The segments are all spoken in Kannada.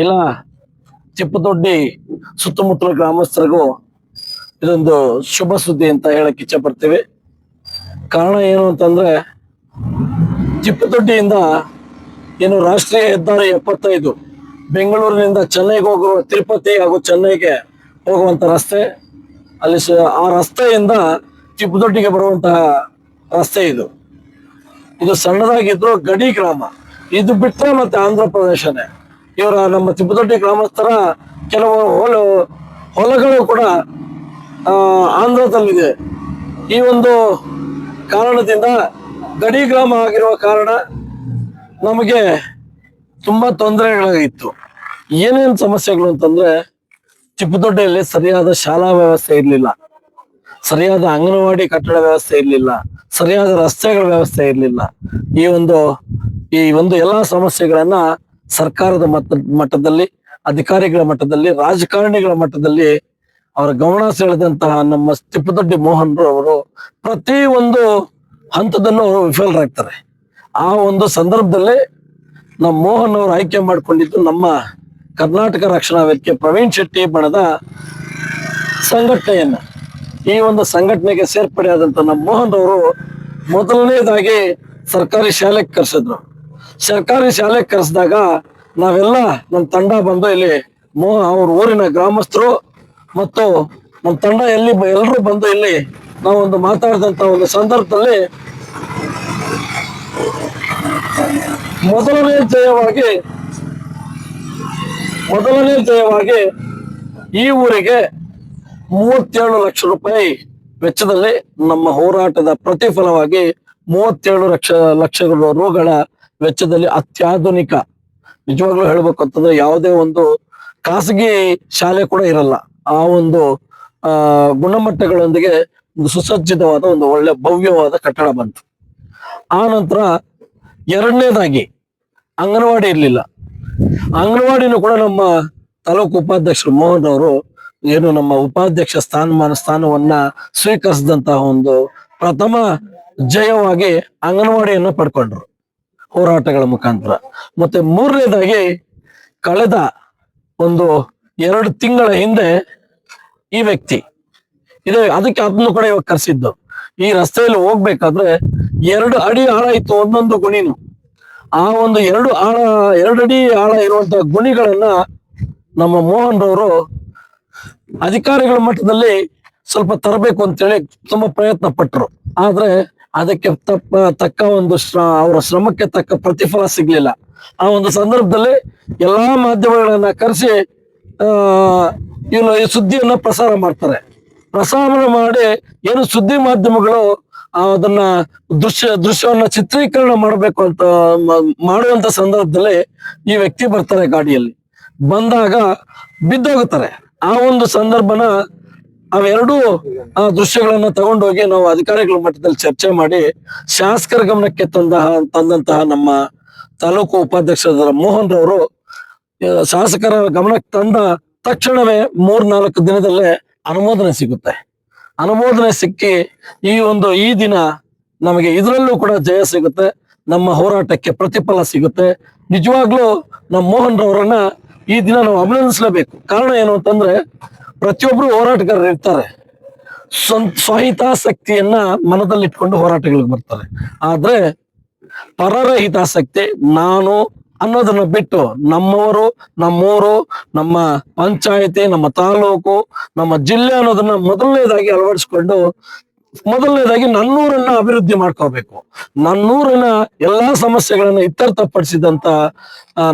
ಇಲ್ಲ ಚಿಪ್ಪದೊಡ್ಡಿ ಸುತ್ತಮುತ್ತಲ ಗ್ರಾಮಸ್ಥರಿಗೂ ಇದೊಂದು ಶುಭ ಸುದ್ದಿ ಅಂತ ಹೇಳಕ್ ಇಚ್ಛೆ ಪಡ್ತೀವಿ. ಕಾರಣ ಏನು ಅಂತಂದ್ರೆ ಚಿಪ್ಪದೊಡ್ಡಿಯಿಂದ ಏನು ರಾಷ್ಟ್ರೀಯ ಹೆದ್ದಾರಿ 75 ಬೆಂಗಳೂರಿನಿಂದ ಚೆನ್ನೈಗೆ ಹೋಗುವ ತಿರುಪತಿ ಹಾಗೂ ಚೆನ್ನೈಗೆ ಹೋಗುವಂತ ರಸ್ತೆ, ಅಲ್ಲಿ ಆ ರಸ್ತೆಯಿಂದ ಚಿಪ್ಪದೊಡ್ಡಿಗೆ ಬರುವಂತಹ ರಸ್ತೆ ಇದು ಸಣ್ಣದಾಗಿದ್ರು ಗಡಿ ಗ್ರಾಮ. ಇದು ಬಿಟ್ಟರೆ ಮತ್ತೆ ಆಂಧ್ರ ಪ್ರದೇಶನೇ. ಇವರ ನಮ್ಮ ತಿಪ್ಪದೊಡ್ಡಿ ಗ್ರಾಮಸ್ಥರ ಕೆಲವು ಹೊಲಗಳು ಕೂಡ ಆಂಧ್ರದಲ್ಲಿದೆ. ಈ ಒಂದು ಕಾರಣದಿಂದ ಗಡಿ ಗ್ರಾಮ ಆಗಿರುವ ಕಾರಣ ನಮಗೆ ತುಂಬಾ ತೊಂದರೆಗಳಾಗಿತ್ತು. ಏನೇನು ಸಮಸ್ಯೆಗಳು ಅಂತಂದ್ರೆ, ಚಿಪ್ಪದೊಡ್ಡಿಯಲ್ಲಿ ಸರಿಯಾದ ಶಾಲಾ ವ್ಯವಸ್ಥೆ ಇರಲಿಲ್ಲ, ಸರಿಯಾದ ಅಂಗನವಾಡಿ ಕಟ್ಟಡ ವ್ಯವಸ್ಥೆ ಇರಲಿಲ್ಲ, ಸರಿಯಾದ ರಸ್ತೆಗಳ ವ್ಯವಸ್ಥೆ ಇರಲಿಲ್ಲ. ಈ ಒಂದು ಎಲ್ಲಾ ಸಮಸ್ಯೆಗಳನ್ನ ಸರ್ಕಾರದ ಮಟ್ಟದಲ್ಲಿ, ಅಧಿಕಾರಿಗಳ ಮಟ್ಟದಲ್ಲಿ, ರಾಜಕಾರಣಿಗಳ ಮಟ್ಟದಲ್ಲಿ ಅವರ ಗಮನ ಸೆಳೆದಂತಹ ನಮ್ಮ ತಿಪ್ಪದೊಡ್ಡಿ ಮೋಹನ್ ಅವರು ಪ್ರತಿ ಒಂದು ಹಂತದಲ್ಲೂ ವಿಫಲರಾಗ್ತಾರೆ. ಆ ಒಂದು ಸಂದರ್ಭದಲ್ಲಿ ನಮ್ಮ ಮೋಹನ್ ಅವರು ಆಯ್ಕೆ ಮಾಡಿಕೊಂಡಿದ್ದು ನಮ್ಮ ಕರ್ನಾಟಕ ರಕ್ಷಣಾ ವೇದಿಕೆ ಪ್ರವೀಣ್ ಶೆಟ್ಟಿ ಬಣದ ಸಂಘಟನೆಯನ್ನ. ಈ ಒಂದು ಸಂಘಟನೆಗೆ ಸೇರ್ಪಡೆಯಾದಂತ ನಮ್ಮ ಮೋಹನ್ ಅವರು ಮೊದಲನೇದಾಗಿ ಸರ್ಕಾರಿ ಶಾಲೆಗೆ ಕರೆಸಿದ್ರು. ಸರ್ಕಾರಿ ಶಾಲೆಗೆ ಕರೆಸಿದಾಗ ನಾವೆಲ್ಲ ನಮ್ಮ ತಂಡ ಬಂದು ಇಲ್ಲಿ ಅವ್ರ ಊರಿನ ಗ್ರಾಮಸ್ಥರು ಮತ್ತು ನಮ್ಮ ತಂಡ ಎಲ್ಲರೂ ಬಂದು ಇಲ್ಲಿ ನಾವೊಂದು ಮಾತಾಡಿದಂತ ಒಂದು ಸಂದರ್ಭದಲ್ಲಿ ಮೊದಲನೇ ಜಯವಾಗಿ ಈ ಊರಿಗೆ 37 ಲಕ್ಷ ರೂಪಾಯಿ ವೆಚ್ಚದಲ್ಲಿ ನಮ್ಮ ಹೋರಾಟದ ಪ್ರತಿಫಲವಾಗಿ 37 ಲಕ್ಷ ರುಗಳ ವೆಚ್ಚದಲ್ಲಿ ಅತ್ಯಾಧುನಿಕ, ನಿಜವಾಗ್ಲೂ ಹೇಳ್ಬೇಕು ಅಂತಂದ್ರೆ ಯಾವುದೇ ಒಂದು ಖಾಸಗಿ ಶಾಲೆ ಕೂಡ ಇರಲ್ಲ, ಆ ಒಂದು ಗುಣಮಟ್ಟಗಳೊಂದಿಗೆ ಒಂದು ಸುಸಜ್ಜಿತವಾದ ಒಂದು ಒಳ್ಳೆ ಭವ್ಯವಾದ ಕಟ್ಟಡ ಬಂತು. ಆ ನಂತರ ಎರಡನೇದಾಗಿ ಅಂಗನವಾಡಿ ಇರ್ಲಿಲ್ಲ. ಅಂಗನವಾಡಿನೂ ಕೂಡ ನಮ್ಮ ತಾಲೂಕು ಉಪಾಧ್ಯಕ್ಷರು ಮೋಹನ್ ಅವರು ಏನು ನಮ್ಮ ಉಪಾಧ್ಯಕ್ಷ ಸ್ಥಾನವನ್ನ ಸ್ವೀಕರಿಸಿದಂತಹ ಒಂದು ಪ್ರಥಮ ಜಯವಾಗಿ ಅಂಗನವಾಡಿಯನ್ನು ಪಡ್ಕೊಂಡ್ರು ಹೋರಾಟಗಳ ಮುಖಾಂತರ. ಮತ್ತೆ ಮೂರನೇದಾಗಿ ಕಳೆದ ಒಂದು 2 ತಿಂಗಳ ಹಿಂದೆ ಈ ವ್ಯಕ್ತಿ ಅದಕ್ಕೆ ಅದನ್ನು ಕೂಡ ಇವಾಗ ಕರೆಸಿದ್ದು. ಈ ರಸ್ತೆಯಲ್ಲಿ ಹೋಗ್ಬೇಕಾದ್ರೆ 2 ಅಡಿ ಆಳ ಇತ್ತು ಒಂದೊಂದು ಗುಣಿನು. ಆ ಒಂದು 2 ಅಡಿ ಆಳ ಇರುವಂತಹ ಗುಣಿಗಳನ್ನ ನಮ್ಮ ಮೋಹನ್ ಅವರು ಅಧಿಕಾರಿಗಳ ಮಟ್ಟದಲ್ಲಿ ಸ್ವಲ್ಪ ತರಬೇಕು ಅಂತೇಳಿ ತುಂಬಾ ಪ್ರಯತ್ನ ಪಟ್ಟರು. ಆದ್ರೆ ಅದಕ್ಕೆ ತಕ್ಕ ಒಂದು ಅವರ ಶ್ರಮಕ್ಕೆ ತಕ್ಕ ಪ್ರತಿಫಲ ಸಿಗ್ಲಿಲ್ಲ. ಆ ಒಂದು ಸಂದರ್ಭದಲ್ಲಿ ಎಲ್ಲಾ ಮಾಧ್ಯಮಗಳನ್ನ ಕರೆಸಿ ಈ ಸುದ್ದಿಯನ್ನ ಪ್ರಸಾರ ಮಾಡ್ತಾರೆ. ಪ್ರಸಾರ ಮಾಡಿ ಏನು ಸುದ್ದಿ ಮಾಧ್ಯಮಗಳು ಅದನ್ನ ದೃಶ್ಯವನ್ನ ಚಿತ್ರೀಕರಣ ಮಾಡಬೇಕು ಅಂತ ಮಾಡುವಂತ ಸಂದರ್ಭದಲ್ಲಿ ಈ ವ್ಯಕ್ತಿ ಬರ್ತಾರೆ. ಗಾಡಿಯಲ್ಲಿ ಬಂದಾಗ ಬಿದ್ದೋಗುತ್ತಾರೆ. ಆ ಒಂದು ಸಂದರ್ಭನ ಅವೆರಡೂ ದೃಶ್ಯಗಳನ್ನ ತಗೊಂಡೋಗಿ ನಾವು ಅಧಿಕಾರಿಗಳ ಮಟ್ಟದಲ್ಲಿ ಚರ್ಚೆ ಮಾಡಿ ಶಾಸಕರ ಗಮನಕ್ಕೆ ತಂದಂತಹ ನಮ್ಮ ತಾಲೂಕು ಉಪಾಧ್ಯಕ್ಷರ ಮೋಹನ್ ರವರು ಶಾಸಕರ ಗಮನಕ್ಕೆ ತಂದ ತಕ್ಷಣವೇ 3-4 ದಿನದಲ್ಲೇ ಅನುಮೋದನೆ ಸಿಗುತ್ತೆ. ಅನುಮೋದನೆ ಸಿಕ್ಕಿ ಈ ದಿನ ನಮಗೆ ಇದರಲ್ಲೂ ಕೂಡ ಜಯ ಸಿಗುತ್ತೆ, ನಮ್ಮ ಹೋರಾಟಕ್ಕೆ ಪ್ರತಿಫಲ ಸಿಗುತ್ತೆ. ನಿಜವಾಗ್ಲೂ ನಮ್ಮ ಮೋಹನ್ ರವರನ್ನ ಈ ದಿನ ನಾವು ಅಭಿನಂದಿಸಲೇಬೇಕು. ಕಾರಣ ಏನು ಅಂತಂದ್ರೆ, ಪ್ರತಿಯೊಬ್ರು ಹೋರಾಟಗಾರರು ಇರ್ತಾರೆ, ಸ್ವಹಿತಾಸಕ್ತಿಯನ್ನ ಮನದಲ್ಲಿಟ್ಕೊಂಡು ಹೋರಾಟಗಳಿಗೆ ಬರ್ತಾರೆ. ಆದ್ರೆ ಪರರ ಹಿತಾಸಕ್ತಿ ನಾನು ಅನ್ನೋದನ್ನ ಬಿಟ್ಟು ನಮ್ಮವರು, ನಮ್ಮೂರು, ನಮ್ಮ ಪಂಚಾಯತಿ, ನಮ್ಮ ತಾಲೂಕು, ನಮ್ಮ ಜಿಲ್ಲೆ ಅನ್ನೋದನ್ನ ಮೊದಲನೇದಾಗಿ ಅಳವಡಿಸ್ಕೊಂಡು ನನ್ನೂರನ್ನ ಅಭಿವೃದ್ಧಿ ಮಾಡ್ಕೋಬೇಕು, ನನ್ನೂರಿನ ಎಲ್ಲಾ ಸಮಸ್ಯೆಗಳನ್ನ ಇತ್ಯರ್ಥಪಡಿಸಿದಂತ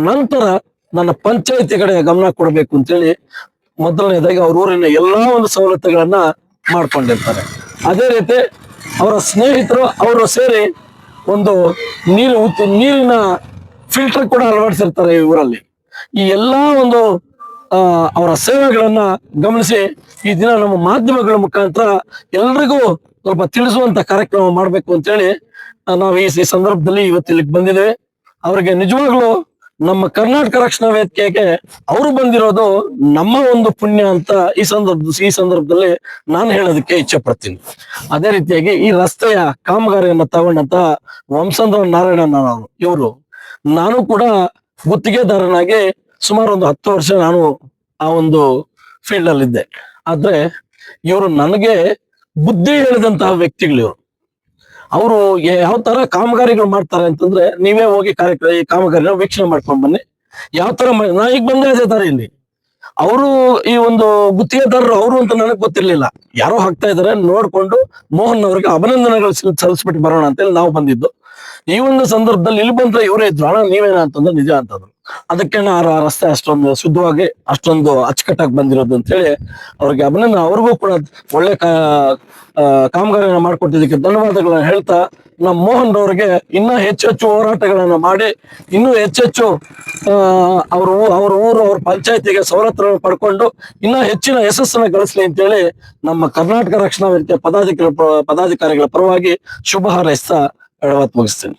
ನಂತರ ನನ್ನ ಪಂಚಾಯತಿ ಕಡೆ ಗಮನ ಕೊಡಬೇಕು ಅಂತೇಳಿ ಮೊದಲನೇದಾಗಿ ಅವ್ರ ಊರಿನ ಎಲ್ಲಾ ಒಂದು ಸವಲತ್ತುಗಳನ್ನ ಮಾಡ್ಕೊಂಡಿರ್ತಾರೆ. ಅದೇ ರೀತಿ ಅವರ ಸ್ನೇಹಿತರು ಅವರು ಸೇರಿ ಒಂದು ನೀರಿನ ಫಿಲ್ಟರ್ ಕೂಡ ಅಳವಡಿಸಿರ್ತಾರೆ ಈ ಊರಲ್ಲಿ. ಈ ಎಲ್ಲಾ ಒಂದು ಅವರ ಸೇವೆಗಳನ್ನ ಗಮನಿಸಿ ಈ ದಿನ ನಮ್ಮ ಮಾಧ್ಯಮಗಳ ಮುಖಾಂತರ ಎಲ್ರಿಗೂ ಸ್ವಲ್ಪ ತಿಳಿಸುವಂತ ಕಾರ್ಯಕ್ರಮ ಮಾಡ್ಬೇಕು ಅಂತೇಳಿ ನಾವು ಈ ಸಂದರ್ಭದಲ್ಲಿ ಇವತ್ತು ಇಲ್ಲಿಗೆ ಬಂದಿದ್ದೇವೆ. ಅವರಿಗೆ ನಿಜವಾಗ್ಲೂ ನಮ್ಮ ಕರ್ನಾಟಕ ರಕ್ಷಣಾ ವೇದಿಕೆಗೆ ಅವರು ಬಂದಿರೋದು ನಮ್ಮ ಒಂದು ಪುಣ್ಯ ಅಂತ ಈ ಸಂದರ್ಭದಲ್ಲಿ ನಾನು ಹೇಳೋದಕ್ಕೆ ಇಚ್ಛೆ ಪಡ್ತೀನಿ. ಅದೇ ರೀತಿಯಾಗಿ ಈ ರಸ್ತೆಯ ಕಾಮಗಾರಿಯನ್ನ ತಗೊಂಡಂತ ವಂಸಂದ್ರ ನಾರಾಯಣನ್ ಇವರು, ನಾನು ಕೂಡ ಗುತ್ತಿಗೆದಾರನಾಗಿ ಸುಮಾರು ಒಂದು 10 ವರ್ಷ ನಾನು ಆ ಒಂದು ಫೀಲ್ಡ್ ಅಲ್ಲಿ ಇದ್ದೆ. ಆದ್ರೆ ಇವರು ನನಗೆ ಬುದ್ಧಿ ಹೇಳಿದಂತಹ ವ್ಯಕ್ತಿಗಳು ಇವರು. ಅವರು ಯಾವ ತರ ಕಾಮಗಾರಿಗಳು ಮಾಡ್ತಾರೆ ಅಂತಂದ್ರೆ, ನೀವೇ ಹೋಗಿ ಈ ಕಾಮಗಾರಿನ ವೀಕ್ಷಣೆ ಮಾಡ್ಕೊಂಡ್ ಬನ್ನಿ. ಯಾವ ತರ ನಾ ಈಗ ಬಂದೇ ಅದೇ ತರ ಇಲ್ಲಿ. ಅವರು ಈ ಒಂದು ಗುತ್ತಿಗೆದಾರರು ಅವರು ಅಂತ ನನಗೆ ಗೊತ್ತಿರ್ಲಿಲ್ಲ. ಯಾರೋ ಹಾಕ್ತಾ ಇದಾರೆ ನೋಡ್ಕೊಂಡು ಮೋಹನ್ ಅವರಿಗೆ ಅಭಿನಂದನೆಗಳು ಸಲ್ಲಿಸ್ಬಿಟ್ಟು ಬರೋಣ ಅಂತೇಳಿ ನಾವು ಬಂದಿದ್ದು. ಈ ಒಂದು ಸಂದರ್ಭದಲ್ಲಿ ಇಲ್ಲಿ ಬಂದ್ರೆ ಇವರೇ ಇದ್ರು, ಅಣ್ಣ ನೀವೇನ ಅಂತಂದ್ರೆ ನಿಜ ಅಂತಂದ್ರು. ಅದಕ್ಕೆ ರಸ್ತೆ ಅಷ್ಟೊಂದು ಶುದ್ಧವಾಗಿ ಅಷ್ಟೊಂದು ಅಚ್ಚುಕಟ್ಟಾಗಿ ಬಂದಿರೋದು ಅಂತ ಹೇಳಿ ಅವ್ರಿಗೆ ಅಭಿನಂದನೆ. ಅವ್ರಿಗೂ ಕೂಡ ಒಳ್ಳೆ ಕಾಮಗಾರಿನ ಮಾಡ್ಕೊಟ್ಟಿದ್ದಕ್ಕೆ ಧನ್ಯವಾದಗಳನ್ನ ಹೇಳ್ತಾ, ನಮ್ಮ ಮೋಹನ್ ಅವರಿಗೆ ಇನ್ನೂ ಹೆಚ್ಚೆಚ್ಚು ಹೋರಾಟಗಳನ್ನ ಮಾಡಿ ಇನ್ನೂ ಹೆಚ್ಚೆಚ್ಚು ಅವ್ರ ಊರು ಅವ್ರ ಪಂಚಾಯತಿಗೆ ಸವಲತ್ತುಗಳನ್ನು ಪಡ್ಕೊಂಡು ಇನ್ನೂ ಹೆಚ್ಚಿನ ಯಶಸ್ಸನ್ನ ಗಳಿಸ್ಲಿ ಅಂತೇಳಿ ನಮ್ಮ ಕರ್ನಾಟಕ ರಕ್ಷಣಾ ವೇದಿಕೆ ಪದಾಧಿಕಾರಿಗಳ ಪರವಾಗಿ ಶುಭ ಹಾರೈಸ್ತಾ ಮುಗಿಸ್ತೇನೆ.